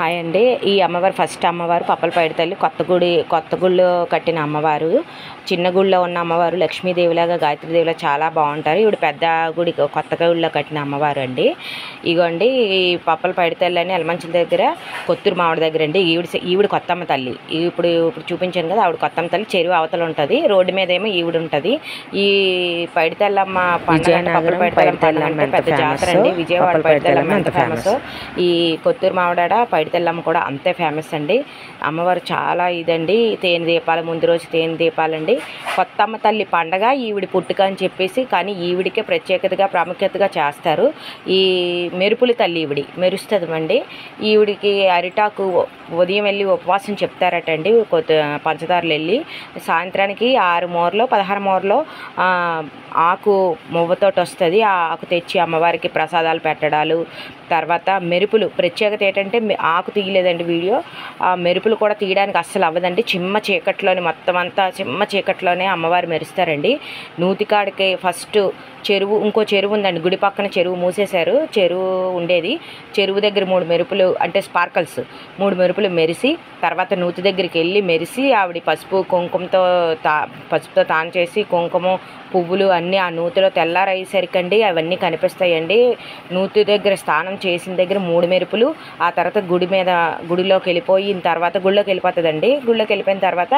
Hi అండి. ఈ అమ్మవారు ఫస్ట్ అమ్మవారు పప్పలపైడి తల్లి కొత్త గుడిలో కట్టిన అమ్మవారు. చిన్న గుడిలో ఉన్న అమ్మవారు లక్ష్మీదేవిలాగా గాయత్రీదేవిలా చాలా బాగుంటారు. ఈవిడ పెద్ద గుడి కొత్త గుడిలో కట్టిన అమ్మవారు అండి. ఇగోండి ఈ పప్పలపైడి తల్లి అని ఎలమంచుల దగ్గర కొత్తూరు మామిడి దగ్గర అండి. ఈవిడ కొత్తమ్మ తల్లి. ఇప్పుడు చూపించాను కదా, ఆవిడ కొత్తమ్మ తల్లి. చెరువు అవతల ఉంటుంది, రోడ్డు మీద ఏమో ఈవిడ ఉంటుంది. ఈ పైడి తల్లమ్మ పండుగ పప్పలపైడి తల్లమ్మ అంటే పెద్ద జాతర అండి. విజయవాడ పైడి తల్లమ్మ ఎంత ఫేమస్, ఈ కొత్తూరు మామిడాడ పైడి తల్లమ్మ కూడా అంతే ఫేమస్ అండి. అమ్మవారు చాలా ఇదండి. తేనె దీపాలు, ముందు రోజు తేనె దీపాలండి. కొత్తమ్మ తల్లి పండగ ఈవిడి పుట్టుక అని చెప్పేసి, కానీ ఈవిడికే ప్రత్యేకతగా ప్రాముఖ్యతగా చేస్తారు. ఈ మెరుపుల తల్లి ఈవిడి మెరుస్తుందండి. ఈవిడికి అరిటాకు ఉదయం వెళ్ళి ఉపవాసం చెప్తారటండి. పంచదారులు వెళ్ళి సాయంత్రానికి 6 మూరలో 16 మూరలో ఆకు మువ్వతోటి వస్తుంది. ఆ ఆకు తెచ్చి అమ్మవారికి ప్రసాదాలు పెట్టడాలు. తర్వాత మెరుపులు ప్రత్యేకత ఏంటంటే, ఆకు తీయలేదండి వీడియో. ఆ మెరుపులు కూడా తీయడానికి అస్సలు అవ్వదండి. చిమ్మ చీకట్లోనే మొత్తం అంతా చిమ్మ చీకట్లోనే అమ్మవారు మెరుస్తారండి. నూతికాడికి ఫస్ట్ చెరువు, ఇంకో చెరువు ఉందండి గుడి పక్కన. చెరువు మూసేశారు. చెరువు ఉండేది. చెరువు దగ్గర 3 మెరుపులు అంటే స్పార్కల్స్ 3 మెరుపులు మెరిసి, తర్వాత నూతి దగ్గరికి వెళ్ళి మెరిసి ఆవిడ పసుపుతో తాను చేసి కుంకుమ పువ్వులు అన్నీ ఆ నూతిలో తెల్లారయ్యేసరికండి అవన్నీ కనిపిస్తాయండి. నూతి దగ్గర స్నానం చేసిన దగ్గర 3 మెరుపులు, ఆ తర్వాత గుడిలోకి వెళ్ళిపోయిన తర్వాత గుడిలోకి వెళ్ళిపోతుందండి. గుడిలోకి వెళ్ళిపోయిన తర్వాత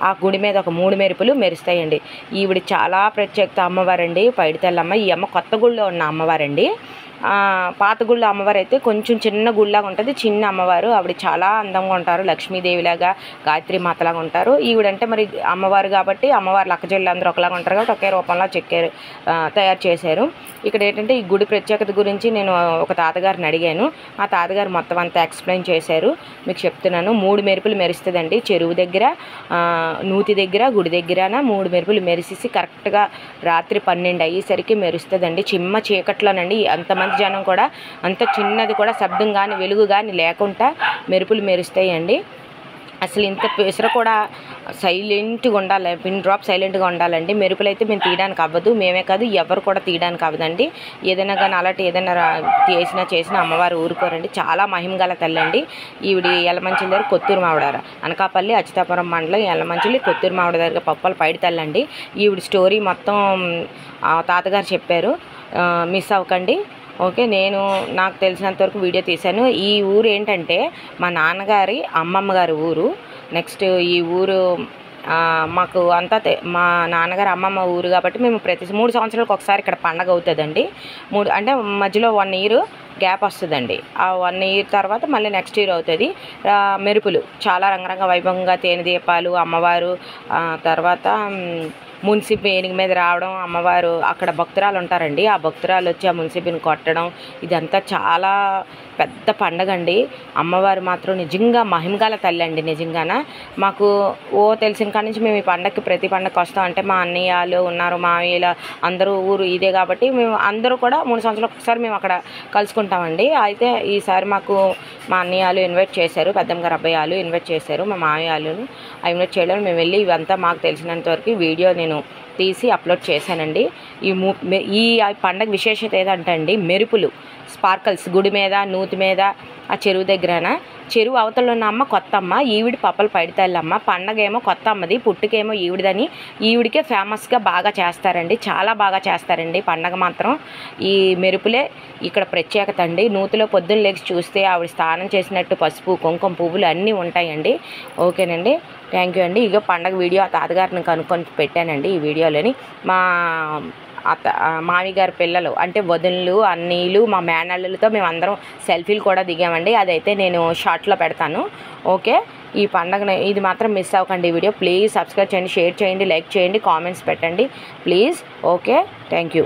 ఆ గుడి మీద ఒక 3 మెరుపులు మెరుస్తాయండి. ఈవిడ చాలా ప్రత్యేకత అమ్మవారండి పైడి తల్లమ్మ. ఈ అమ్మ కొత్త గుడిలో ఉన్న అమ్మవారండి. పాత గుళ్ళో అమ్మవారు అయితే కొంచెం చిన్న గుడిలాగా ఉంటుంది. చిన్న అమ్మవారు. ఆవిడ చాలా అందంగా ఉంటారు. లక్ష్మీదేవిలాగా గాయత్రి మాతలాగా ఉంటారు. ఈవిడంటే మరి అమ్మవారు కాబట్టి అమ్మవారు లక్కజల్లు అందరూ ఒకలాగా ఉంటారు కాబట్టి ఒకే రూపంలో తయారు చేశారు. ఇక్కడ ఏంటంటే ఈ గుడి ప్రత్యేకత గురించి నేను ఒక తాతగారిని అడిగాను. ఆ తాతగారు మొత్తం అంతా ఎక్స్ప్లెయిన్ చేశారు. మీకు చెప్తున్నాను. 3 మెరుపులు మెరుస్తుందండి. చెరువు దగ్గర, నూతి దగ్గర, గుడి దగ్గర 3 మెరుపులు మెరిసేసి కరెక్ట్గా రాత్రి 12 అయ్యేసరికి మెరుస్తుందండి. చిమ్మ చీకట్లోనండి. అంతమంది జనం కూడా, అంత చిన్నది కూడా శబ్దం కానీ వెలుగు కానీ లేకుండా మెరుపులు మెరుస్తాయండి. అసలు ఇంత పెసర కూడా సైలెంట్గా ఉండాలి. పిన్ డ్రాప్ సైలెంట్గా ఉండాలండి. మెరుపులు అయితే మేము తీయడానికి అవ్వదు. మేమే కాదు, ఎవరు కూడా తీయడానికి అవ్వదండి. ఏదైనా కానీ అలాంటి ఏదైనా చేసిన అమ్మవారు ఊరుకోరండి. చాలా మహిమగల తల్లి అండి. ఈవిడ ఎలమంచిల దగ్గర కొత్తూరు మావిడార, అనకాపల్లి అచ్యుతాపురం మండలం ఎలమంచిలి కొత్తూరు మావిడ దగ్గర పప్పలపైడి తల్లి అండి. ఈవిడ స్టోరీ మొత్తం తాతగారు చెప్పారు. మిస్ అవ్వకండి. ఓకే, నాకు తెలిసినంతవరకు వీడియో తీశాను. ఈ ఊరు ఏంటంటే మా నాన్నగారి అమ్మమ్మ గారి ఊరు. నెక్స్ట్ ఈ ఊరు మాకు అంతా మా నాన్నగారు అమ్మమ్మ ఊరు కాబట్టి మేము ప్రతి 3 సంవత్సరాలకు ఒకసారి ఇక్కడ పండగ అవుతుందండి. అంటే మధ్యలో 1 ఇయర్ గ్యాప్ వస్తుందండి. ఆ 1 ఇయర్ తర్వాత మళ్ళీ నెక్స్ట్ ఇయర్ అవుతుంది. మెరుపులు చాలా రంగరంగ వైభవంగా తేనె దీపాలు, అమ్మవారు, తర్వాత మున్సిపి ఏనుగు మీద రావడం, అమ్మవారు అక్కడ భక్తురాలు ఉంటారండి. ఆ భక్తురాలు వచ్చి ఆ మున్సిపిని కొట్టడం, ఇదంతా చాలా పెద్ద పండగ అండి. అమ్మవారు మాత్రం నిజంగా మహిమగల తల్లి అండి. నిజంగాన మాకు తెలిసిన కాడి నుంచి మేము ఈ పండగకి ప్రతి పండగకి వస్తాం. అంటే మా అన్నయ్యలు ఉన్నారు, మామయ్యలు అందరూ ఊరు ఇదే కాబట్టి మేము అందరూ కూడా 3 సంవత్సరాలకు ఒకసారి మేము అక్కడ కలుసుకుంటామండి. అయితే ఈసారి మాకు మా అన్నయ్యలు ఇన్వైట్ చేశారు, పెద్దమ్మగారు అబ్బాయిలు ఇన్వైట్ చేశారు, మా మామయ్యలు ఇన్వైట్ చేయడం. మేము వెళ్ళి ఇవంతా మాకు తెలిసినంతవరకు వీడియో నేను తీసి అప్లోడ్ చేశానండి. ఈ పండగ విశేషత ఏదంటే అండి, మెరుపులు స్పార్కల్స్ గుడి మీద, నూతి మీద, ఆ చెరువు దగ్గరన. చెరువు అవతల ఉన్న అమ్మ కొత్తమ్మ, ఈవిడి పప్పలపైడి తల్లమ్మ. పండగ ఏమో కొత్త అమ్మది, పుట్టుకేమో ఈవిడిదని. ఈవిడికే ఫేమస్గా బాగా చేస్తారండి. చాలా బాగా చేస్తారండి పండగ మాత్రం. ఈ మెరుపులే ఇక్కడ ప్రత్యేకత అండి. నూతిలో పొద్దున్న లేచి చూస్తే ఆవిడ స్నానం చేసినట్టు పసుపు కుంకుమ పువ్వులు అన్నీ ఉంటాయండి. ఓకేనండి, థ్యాంక్ యూ అండి. ఇగో పండగ వీడియో ఆ తాతగారిని కనుక్కొని పెట్టానండి ఈ వీడియోలోని. మా మామి గారి పిల్లలు అంటే వదినలు, అన్నీలు, మా మేనళ్ళతో మేము అందరం సెల్ఫీలు కూడా దిగామండి. అదైతే నేను షార్ట్లో పెడతాను. ఓకే, ఈ పండగని ఇది మాత్రం మిస్ అవ్వకండి. ఈ వీడియో ప్లీజ్ సబ్స్క్రైబ్ చేయండి, షేర్ చేయండి, లైక్ చేయండి, కామెంట్స్ పెట్టండి ప్లీజ్. Okay, thank you.